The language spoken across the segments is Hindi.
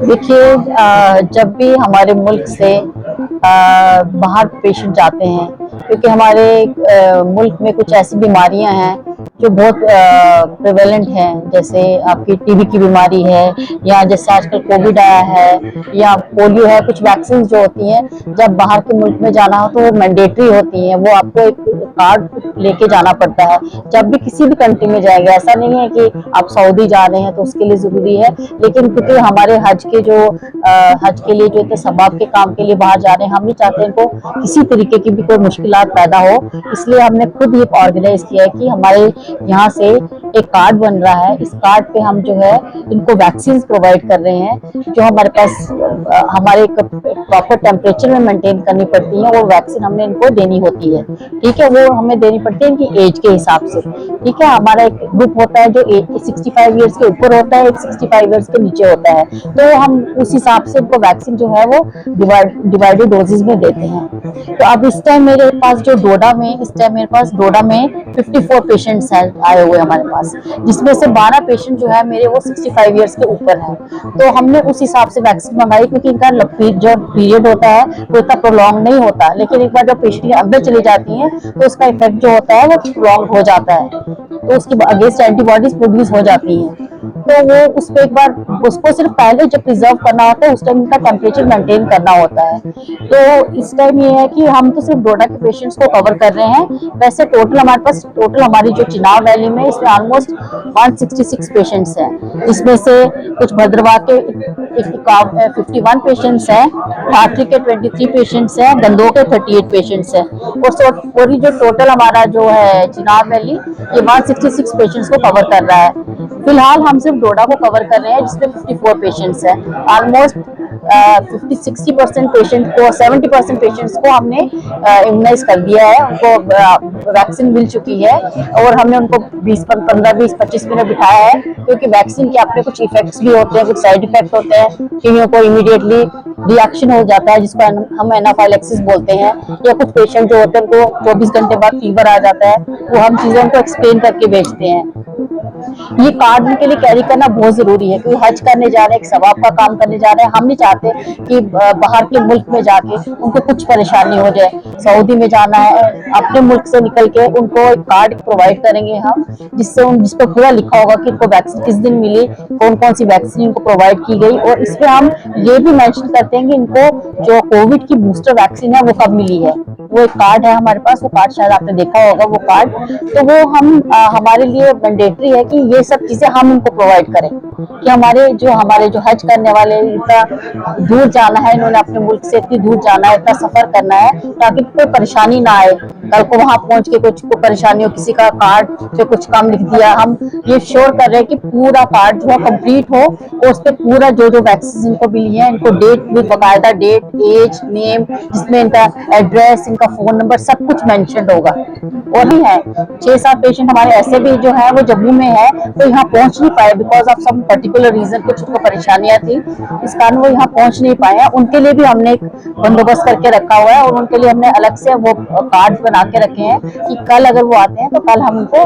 देखिए, जब भी हमारे मुल्क से बाहर पेशेंट जाते हैं, क्योंकि हमारे मुल्क में कुछ ऐसी बीमारियां हैं जो बहुत प्रेवेलेंट हैं, जैसे आपकी टीबी की बीमारी है, या जैसे आजकल कोविड आया है, या पोलियो है। कुछ वैक्सीन जो होती हैं, जब बाहर के मुल्क में जाना हो तो वो मैंडेटरी होती हैं, वो आपको एक कार्ड लेके जाना पड़ता है जब भी किसी भी कंट्री में जाएंगे। ऐसा नहीं है कि आप सऊदी जा रहे हैं तो उसके लिए जरूरी है, लेकिन क्योंकि हमारे हज के लिए जो इतने सबाब के काम के लिए बाहर जा रहे हैं, हम नहीं चाहते इनको किसी तरीके की भी कोई मुश्किलात पैदा हो। इसलिए हमने खुद ये ऑर्गेनाइज किया है कि हमारे यहाँ से एक कार्ड बन रहा है। इस कार्ड पे हम जो है इनको वैक्सीन प्रोवाइड कर रहे हैं, जो हमारे पास हमारे प्रॉपर टेम्परेचर में मेंटेन करनी पड़ती है, और वैक्सीन हमने इनको देनी होती है। ठीक है, वो हमें देनी पड़ती है इनकी एज के हिसाब से। ठीक है, हमारा एक ग्रुप होता है जो 65 ईयर्स के ऊपर होता है, एक 65 ईयर्स के नीचे होता है, तो हम उस हिसाब से उनको वैक्सीन जो है वो डिवाइडेड डोजेज में देते हैं। तो अब इस टाइम मेरे पास जो डोडा में 54 पेशेंट्स हैं आए हुए हमारे पास, जिसमें से 12 पेशेंट जो है मेरे वो 65 ईयर्स के ऊपर हैं। तो हमने उस हिसाब से वैक्सीन मंगाई, क्योंकि इनका जो पीरियड होता है वो इतना प्रोलॉन्ग नहीं होता, लेकिन एक बार जब पेशेंट के अंदर चली जाती है तो उसका इफेक्ट जो होता है वो प्रोलॉन्ग हो जाता है, तो उसके अगेंस्ट एंटीबॉडीज प्रोड्यूस हो जाती हैं। तो वो उस पर एक बार उसको सिर्फ पहले जब प्रिजर्व करना होता है उस टाइम इनका टेम्परेचर मेंटेन करना होता है। तो इस टाइम ये है कि हम तो सिर्फ डोडा के पेशेंट्स को कवर कर रहे हैं। वैसे टोटल हमारी जो चिनाब वैली में इसमें ऑलमोस्ट 166 पेशेंट्स हैं, इसमें से कुछ भद्रवाह के 51 पेशेंट्स हैं, भाटरी के 23 पेशेंट्स हैं, गंदोह के 38 पेशेंट्स हैं, और पूरी जो टोटल हमारा जो है चिनाब वैली ये 166 पेशेंट्स को कवर कर रहा है। फिलहाल हम सिर्फ डोडा को कवर कर रहे हैं, जिसमें 54 पेशेंट्स हैं। ऑलमोस्ट 50-60% पेशेंट को 70% पेशेंट्स को हमने इम्यूनाइज कर दिया है, उनको वैक्सीन मिल चुकी है, और हमने उनको 15-20-25 मिनट बिठाया है, क्योंकि वैक्सीन के अपने कुछ इफेक्ट्स भी होते हैं, कुछ साइड इफेक्ट होते हैं। किसी को इमीडिएटली रिएक्शन हो जाता है जिसको हम एनाफाइलेक्सिस बोलते हैं, या कुछ पेशेंट जो होते हैं उनको 24 घंटे बाद फीवर आ जाता है, वो हम चीजें उनको एक्सप्लेन करके भेजते हैं। ये कार्ड उनके लिए कैरी करना बहुत जरूरी है, क्योंकि हज करने जा रहे हैं, एक सवाब का काम करने जा रहे हैं। हम नहीं चाहते कि बाहर के मुल्क में जाके उनको कुछ परेशानी हो जाए। सऊदी में जाना है, अपने मुल्क से निकल के उनको एक कार्ड प्रोवाइड करेंगे हम, जिस पर पूरा लिखा होगा कि इनको वैक्सीन किस दिन मिली, कौन कौन सी वैक्सीन इनको प्रोवाइड की गई, और इस पे हम ये भी मेंशन करते हैं कि इनको जो कोविड की बूस्टर वैक्सीन है वो कब मिली है। वो एक कार्ड है हमारे पास, वो कार्ड शायद आपने देखा होगा वो कार्ड। तो वो हमारे लिए मैंडेटरी है कि ये सब चीजें हम इनको प्रोवाइड करें, कि हमारे जो हज करने वाले इतना दूर जाना है, इन्होंने अपने मुल्क से इतनी दूर जाना है, इतना सफर करना है, ताकि कोई परेशानी ना आए कल को वहां पहुंच के कुछ को परेशानी हो, किसी का कार्ड पे कुछ कम लिख दिया। हम ये श्योर कर रहे हैं कि पूरा कार्ड जो है कंप्लीट हो, और उस पर पूरा जो जो वैक्सीन इनको मिली है, इनको डेट विद बाकायदा डेट, एज, नेम, जिसमें इनका एड्रेस, इनका फोन नंबर सब कुछ मेंशन होगा। और भी है 6-7 पेशेंट हमारे ऐसे भी जो है वो जम्मू में है, तो यहाँ पहुंच नहीं पाए because of some particular reason, कुछ उनको परेशानियां थी, इस कारण वो यहाँ पहुंच नहीं पाए हैं। उनके लिए भी हमने एक बंदोबस्त करके रखा हुआ है, और उनके लिए हमने अलग से वो कार्ड बना के रखे हैं कि कल अगर वो आते हैं तो कल हम उनको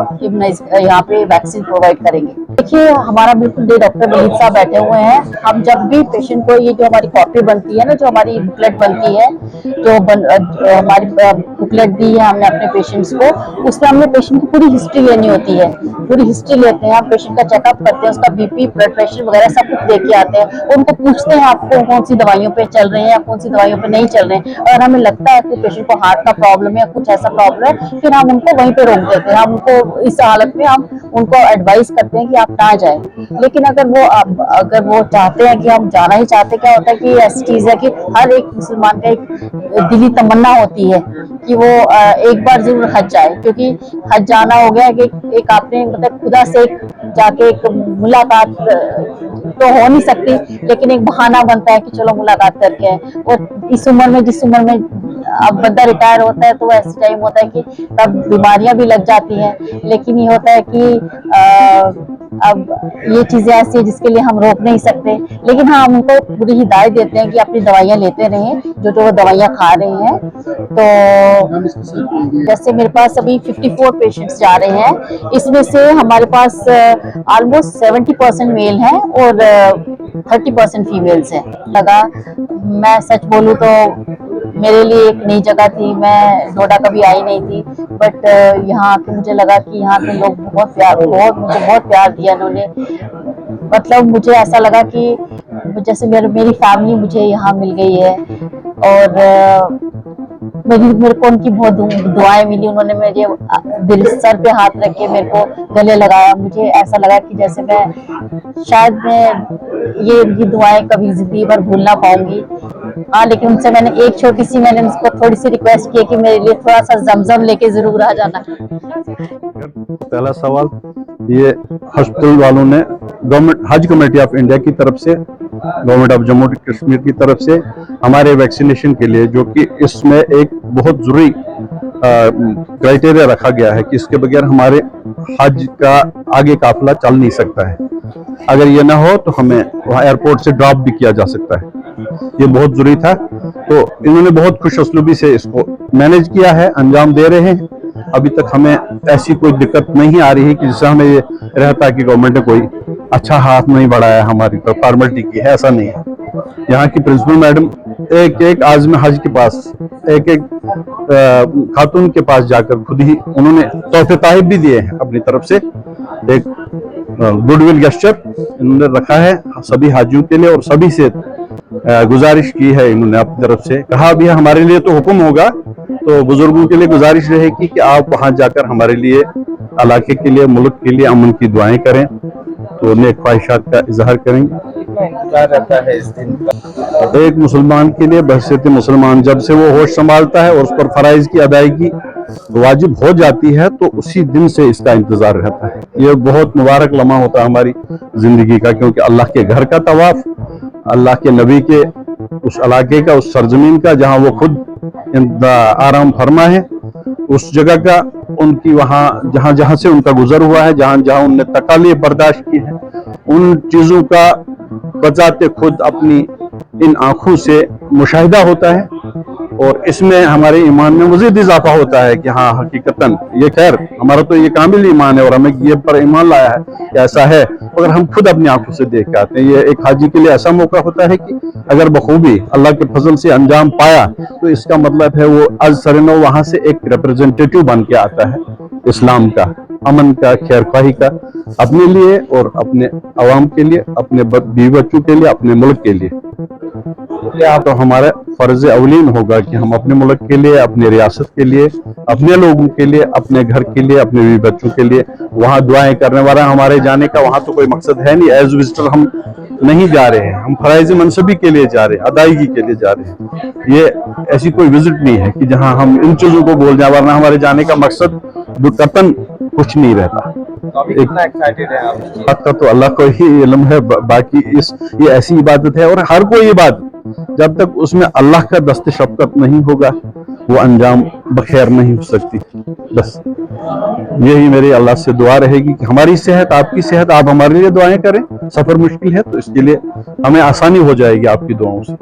यहाँ पे वैक्सीन प्रोवाइड करेंगे। देखिए, हमारा बिल्कुल डॉक्टर वलीद साहब बैठे हुए हैं। हम जब भी पेशेंट को ये जो हमारी कॉपी बनती है ना, जो हमारी बुकलेट बनती है, जो हमारी बुकलेट दी है हमने अपने पेशेंट्स को, उसमें हमने पेशेंट की पूरी हिस्ट्री लेनी होती है। पूरी हिस्ट्री लेते हैं, हम पेशेंट का चेकअप करते हैं, उसका बीपी, ब्लड प्रेशर वगैरह सब कुछ देख के आते हैं। उनको पूछते हैं आप कौन सी दवाइयों पे चल रहे हैं या कौन सी दवाइयों पे नहीं चल रहे हैं, और हमें लगता है कि पेशेंट को हार्ट का प्रॉब्लम है या कुछ ऐसा प्रॉब्लम है, फिर हम उनको वहीं पे रोक देते हैं। हम उनको इस हालत में हम उनको एडवाइस करते हैं कि आप ना जाए। लेकिन अगर वो चाहते हैं कि हम जाना ही चाहते, क्या होता है कि ऐसी चीज है कि हर एक मुसलमान का एक दिली तमन्ना होती है कि वो एक बार जरूर हज जाए, क्योंकि हज जाना हो गया कि एक आपने मतलब खुदा से जाके एक मुलाकात तो हो नहीं सकती, लेकिन एक बहाना बनता है कि चलो मुलाकात करके आए। और इस उम्र में, जिस उम्र में अब बंदा रिटायर होता है तो ऐसा टाइम होता है कि तब बीमारियां भी लग जाती हैं, लेकिन ये होता है कि अब ये चीजें ऐसी है जिसके लिए हम रोक नहीं सकते, लेकिन हाँ हम उनको पूरी हिदायत देते हैं कि अपनी दवाइयाँ लेते रहें जो वो दवाइयाँ खा रहे हैं। तो जैसे मेरे पास अभी 54 पेशेंट्स जा रहे हैं, इसमें से हमारे पास ऑलमोस्ट 70% मेल हैं और 30% फीमेल्स हैं। लगा, मैं सच बोलूँ तो मेरे लिए एक नई जगह थी, मैं नोएडा कभी आई नहीं थी, बट यहाँ आके मुझे लगा कि यहाँ के लोग मुझे बहुत प्यार दिया इन्होंने। मतलब मुझे ऐसा लगा कि जैसे मेरी फैमिली मुझे यहाँ मिल गई है, और मेरे को उनकी बहुत दुआएं मिली। उन्होंने मेरे दिल सर पे हाथ रख के मेरे को गले लगाया। मुझे ऐसा लगा कि जैसे मैं ये उनकी दुआएं कभी जिंदगी भर भूल ना पाऊंगी। हाँ, लेकिन उनसे मैंने उसको थोड़ी सी रिक्वेस्ट की कि मेरे लिए थोड़ा सा जमजम लेके जरूर आ जाना। पहला सवाल, ये हॉस्पिटल वालों ने गवर्नमेंट हज कमेटी ऑफ इंडिया की तरफ से, गवर्नमेंट ऑफ जम्मू कश्मीर की तरफ से हमारे वैक्सीनेशन के लिए, जो कि इसमें एक बहुत जरूरी क्राइटेरिया रखा गया है कि इसके बगैर हमारे हज का आगे काफिला चल नहीं सकता है। अगर ये ना हो तो हमें वहाँ एयरपोर्ट से ड्रॉप भी किया जा सकता है। ये बहुत जरूरी था, तो इन्होंने बहुत खुश उसलूबी से इसको मैनेज किया है, अंजाम दे रहे हैं। अभी तक हमें ऐसी कोई दिक्कत नहीं आ रही है कि जिससे हमें ये रहता है कि गवर्नमेंट ने कोई अच्छा हाथ नहीं बढ़ाया हमारी तरफ, फॉर्मेलिटी की है, ऐसा नहीं है। यहाँ की प्रिंसिपल मैडम एक आज़म हज के पास, एक खातून के पास जाकर खुद ही उन्होंने तोहफे ताहिब भी दिए हैं अपनी तरफ से। एक गुडविल गेस्चर इन्होंने रखा है सभी हाजियों के लिए, और सभी से गुजारिश की है इन्होंने अपनी तरफ से। कहा भी हमारे लिए तो हुक्म होगा, तो बुजुर्गों के लिए गुजारिश रहेगी कि आप वहां जाकर हमारे लिए, इलाके के लिए, मुल्क के लिए अमन की दुआएं करें, तो नेक ख्वाहिशात का इजहार करेंगे। क्या रहता है इस दिन का? एक मुसलमान के लिए बहसीत मुसलमान जब से वो होश संभालता है और उस पर फराइज की अदायगी वाजिब हो जाती है, तो उसी दिन से इसका इंतजार रहता है। ये बहुत मुबारक लम्हा होता है हमारी जिंदगी का, क्योंकि अल्लाह के घर का तवाफ, अल्लाह के नबी के उस इलाके का, उस सरजमीन का जहाँ वो खुद आराम फरमा है, उस जगह का, उनकी वहाँ जहाँ जहाँ से उनका गुजर हुआ है, जहाँ जहाँ उनने तकालीफ बर्दाश्त की है, उन चीजों का बजाते खुद अपनी इन आंखों से मुशाहिदा होता है, और इसमें हमारे ईमान में मजीद इजाफा होता है कि हाँ हकीकतन ये, खैर हमारा तो ये कामिल ईमान है और हमें ये पर ईमान लाया है कि ऐसा है, अगर हम खुद अपनी आंखों से देख के आते हैं। ये एक हाजी के लिए ऐसा मौका होता है कि अगर बखूबी अल्लाह के फजल से अंजाम पाया, तो इसका मतलब है वो अज सरनो वहां से एक रिप्रेजेंटेटिव बन के आता है इस्लाम का, अमन का, खैर ख्वाही का, अपने लिए और अपने अवाम के लिए, अपने बीवी बच्चों के लिए, अपने मुल्क के लिए। तो हमारा फर्ज अवलीन होगा कि हम अपने मुल्क के लिए, अपनी रियासत के लिए, अपने लोगों के लिए, अपने घर के लिए, अपने बीवी बच्चों के लिए वहाँ दुआएं करने वाला। हमारे जाने का वहाँ तो कोई मकसद है नहीं, एज विजिटर हम नहीं जा रहे हैं, हम फराइज मनसबी के लिए जा रहे हैं, अदायगी के लिए जा रहे हैं। ये ऐसी कोई विजिट नहीं है कि जहाँ हम इन चीजों को बोल जाए, वरना हमारे जाने का मकसद कतन कुछ नहीं रहता। कितना एक्साइटेड है आप? बात का तो अल्लाह को ही इल्म है, बाकी ये ऐसी इबादत है, और हर कोई इबादत जब तक उसमें अल्लाह का दस्त शफ़क़त नहीं होगा, वो अंजाम बखैर नहीं हो सकती। बस यही मेरी अल्लाह से दुआ रहेगी कि हमारी सेहत, आपकी सेहत, आप हमारे लिए दुआएं करें। सफर मुश्किल है तो इसके लिए हमें आसानी हो जाएगी आपकी दुआओं से।